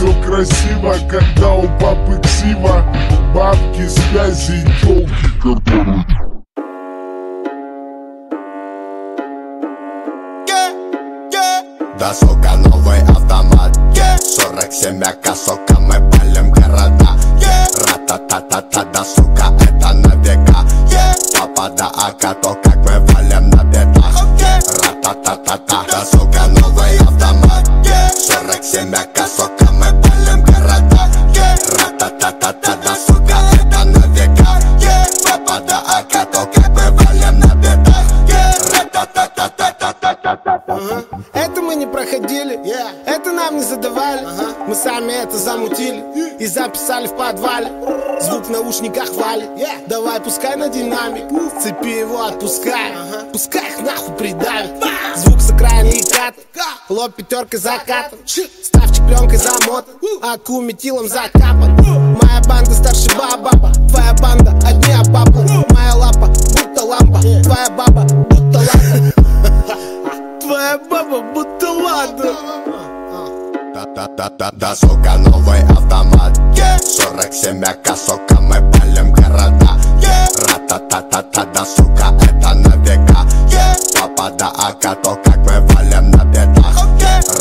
Все красиво, когда у папы ксива, бабки, связи и тёлки, которые... Да, сука, новый автомат, 47 АК, сука, мы палим города. Ра-та-та-та-та, да, сука, это на века. Папа, да, АК, то как мы валим на бедах. Ра-та-та-та-та, да, сука, новый автомат, 47 АК, сука, мы палим города. Ра-та-та-та-та, да, сука, это на века. Папа, да, АК, то как мы валим на бедах. Ра-та-та-та-та-та-та-та-та. Это мы не проходили, это нам не задавали. Мы сами это замутили и записали в подвале. Звук в наушниках валит, давай пускай на динамик. Цепи его отпускай, пускай их нахуй придавит. Звук с окраины и кат, лоб пятеркой закатан. Ставчик пленкой замотан, аку метилом закапан. Моя банда старше баба, твоя банда одни обапы. Моя лапа будто лампа, твоя баба будто лампа. Твоя баба будто ладно. Да, сука, новый автомат, 47 АК, сука, мы палим города. Ра-та-та-та-та, да, сука, это на века. Папа, да, АК, то как мы валим на бедах.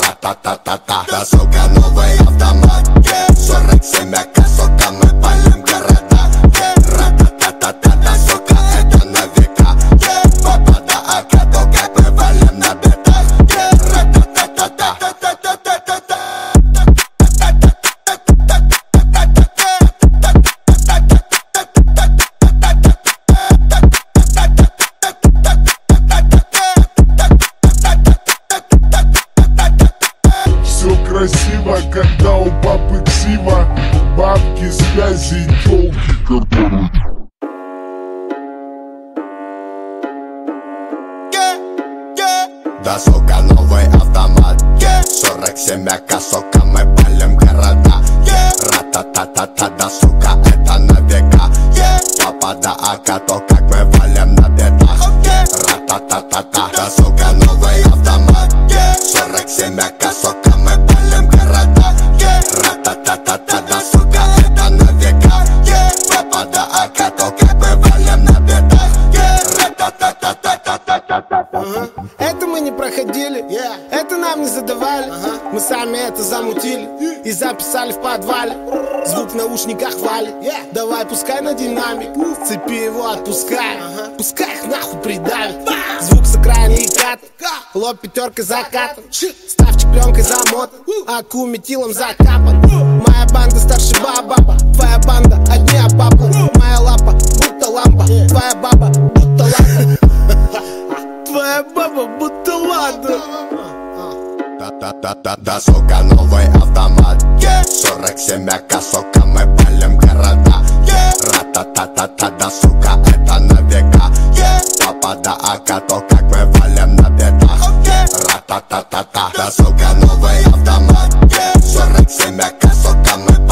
Ра-та-та-та-та, да, сука, новый автомат, 47 АК, сука, мы палим города. Ра-та-та-та-та, да, сука, это на века. Папа, да, АК, то как мы валим на бедах. Ра-та-та-та-та. Красиво, когда у папы ксива, бабки, связи и тёлки, которые... Да, сука, новый автомат, 47 АК, сука, мы палим города. Ра-та-та-та-та, да, сука, это на века. Папа, да, АК, то как мы валим на бедах. Ра-та-та-та-та, да, сука, новый автомат, 47 АК, сука, мы палим города. Ра-та-та-та-та, да, сука, это на века. Папа, да, АК, то как мы валим на бедах. Ра-та-та-та-та-та-та-та-та. Это мы не проходили, это нам не задавали. Мы сами это замутили и записали в подвале. Звук в наушниках валит, давай пускай на динамик. Цепи его отпускай, пускай их нахуй придавит. Звук с окраины и кат, лоб пятеркой закатан. Ставчик пленкой замотан, аку метилом закапан. Моя банда старше баба, твоя банда одни обапы. Моя лапа будто лампа, твоя баба будто ладно. Твоя баба будто ладно. Да, сука, новый автомат, 47 АК, сука, мы палим города. Ра-та-та-та-та, да, сука, это на века. Папа, да, АК, то как мы валим на бедах. Ра-та-та-та-та, да, сука, новый автомат, 47 АК, сука, мы